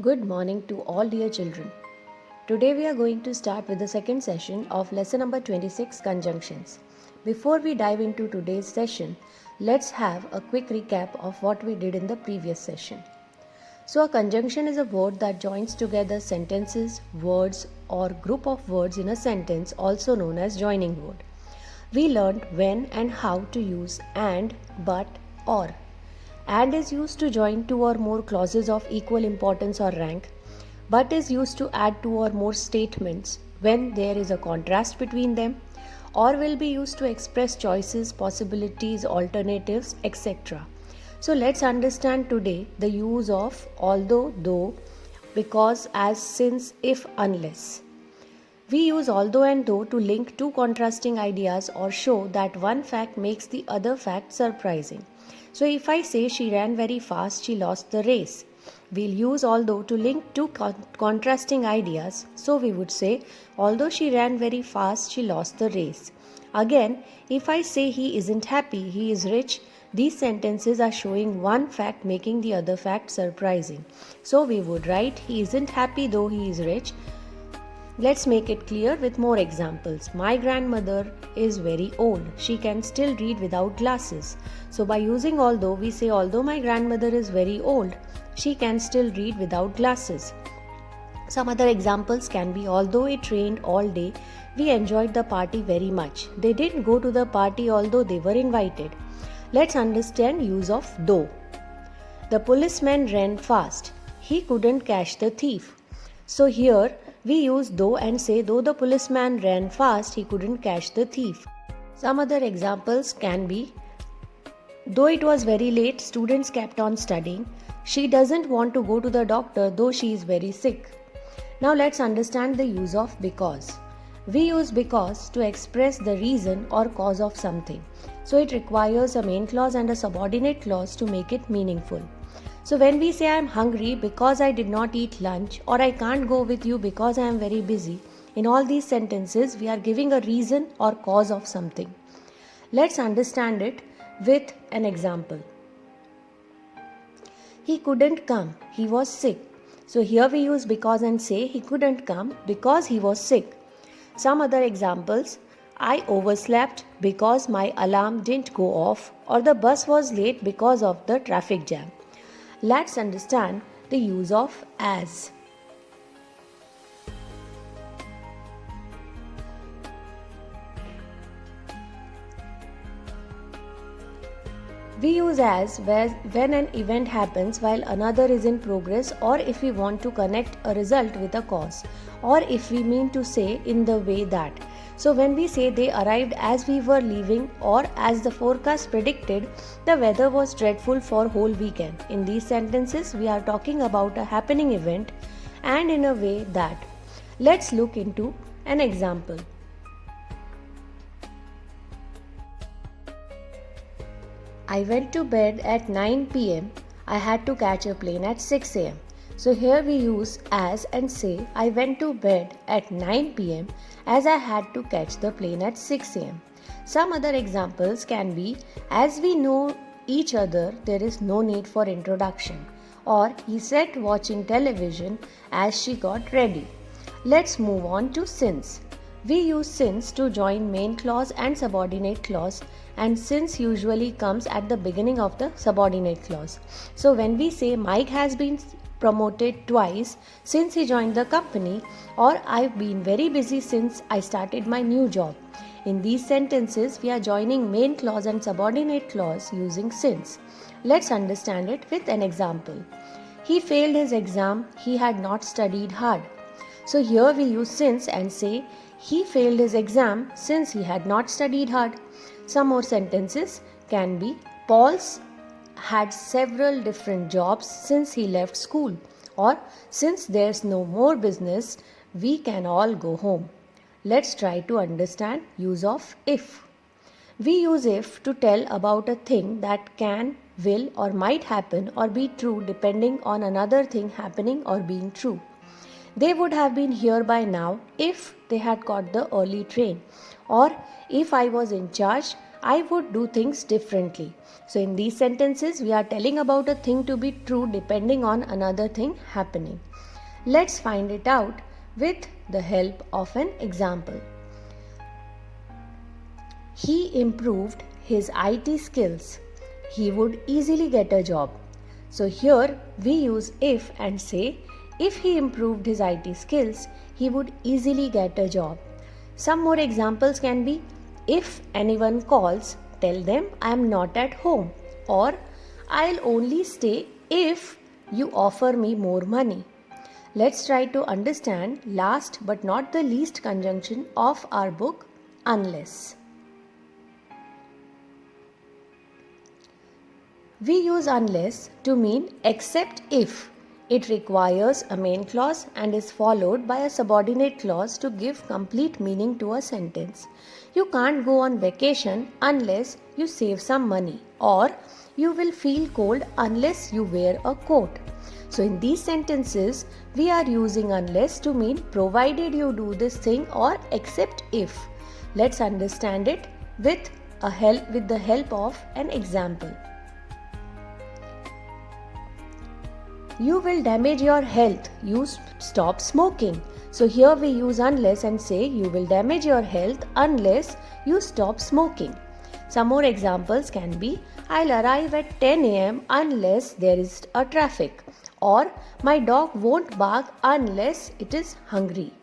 Good morning to all dear children. Today we are going to start with the second session of lesson number 26 conjunctions. Before we dive into today's session, let's have a quick recap of what we did in the previous session. So a conjunction is a word that joins together sentences, words or group of words in a sentence, also known as joining word. We learned when and how to use and, but, or. And is used to join two or more clauses of equal importance or rank, but is used to add two or more statements when there is a contrast between them, or will be used to express choices, possibilities, alternatives, etc. So let's understand today the use of although, though, because, as, since, if, unless. We use although and though to link two contrasting ideas or show that one fact makes the other fact surprising. So if I say she ran very fast, she lost the race. We'll use although to link two contrasting ideas. So we would say, although she ran very fast, she lost the race. Again, if I say he isn't happy, he is rich, these sentences are showing one fact making the other fact surprising. So we would write, he isn't happy though he is rich. Let's make it clear with more examples. My grandmother is very old. She can still read without glasses. So by using although, we say although my grandmother is very old, she can still read without glasses. Some other examples can be although it rained all day, we enjoyed the party very much. They didn't go to the party although they were invited. Let's understand use of though. The policeman ran fast. He couldn't catch the thief. So here we use though and say though the policeman ran fast, he couldn't catch the thief. Some other examples can be though it was very late, students kept on studying. She doesn't want to go to the doctor though she is very sick. Now let's understand the use of because. We use because to express the reason or cause of something. So it requires a main clause and a subordinate clause to make it meaningful. So when we say I am hungry because I did not eat lunch, or I can't go with you because I am very busy, in all these sentences we are giving a reason or cause of something. Let's understand it with an example. He couldn't come, he was sick. So here we use because and say he couldn't come because he was sick. Some other examples, I overslept because my alarm didn't go off, or the bus was late because of the traffic jam. Let's understand the use of as. We use as when an event happens while another is in progress, or if we want to connect a result with a cause, or if we mean to say in the way that. So when we say they arrived as we were leaving, or as the forecast predicted, the weather was dreadful for whole weekend. In these sentences, we are talking about a happening event and in a way that. Let's look into an example. I went to bed at 9 pm. I had to catch a plane at 6 am. So here we use as and say I went to bed at 9 pm as I had to catch the plane at 6 am. Some other examples can be as we know each other, there is no need for introduction, or he sat watching television as she got ready. Let's move on to since. We use since to join main clause and subordinate clause, and since usually comes at the beginning of the subordinate clause. So when we say Mike has been promoted twice since he joined the company, or I've been very busy since I started my new job. In these sentences, we are joining main clause and subordinate clause using since. Let's understand it with an example. He failed his exam, he had not studied hard. So here we use since and say he failed his exam since he had not studied hard. Some more sentences can be Paul's had several different jobs since he left school, or since there's no more business, we can all go home. Let's try to understand use of if. We use if to tell about a thing that can, will or might happen or be true depending on another thing happening or being true. They would have been here by now if they had caught the early train, or if I was in charge, I would do things differently. So in these sentences, we are telling about a thing to be true depending on another thing happening. Let's find it out with the help of an example. He improved his IT skills. He would easily get a job. So here we use if and say, if he improved his IT skills, he would easily get a job. Some more examples can be, if anyone calls, tell them I am not at home, or I'll only stay if you offer me more money. Let's try to understand last but not the least conjunction of our book, unless. We use unless to mean except if. It requires a main clause and is followed by a subordinate clause to give complete meaning to a sentence. You can't go on vacation unless you save some money, or you will feel cold unless you wear a coat. So in these sentences, we are using unless to mean provided you do this thing or except if. Let's understand it with the help of an example. You will damage your health. You stop smoking. So here we use unless and say you will damage your health unless you stop smoking. Some more examples can be, I'll arrive at 10 a.m. unless there is a traffic, or my dog won't bark unless it is hungry.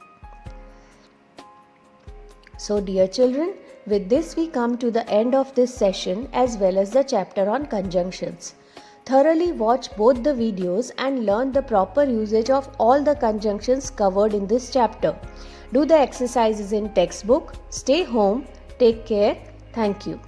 So dear children, with this we come to the end of this session as well as the chapter on conjunctions. Thoroughly watch both the videos and learn the proper usage of all the conjunctions covered in this chapter. Do the exercises in textbook. Stay home. Take care. Thank you.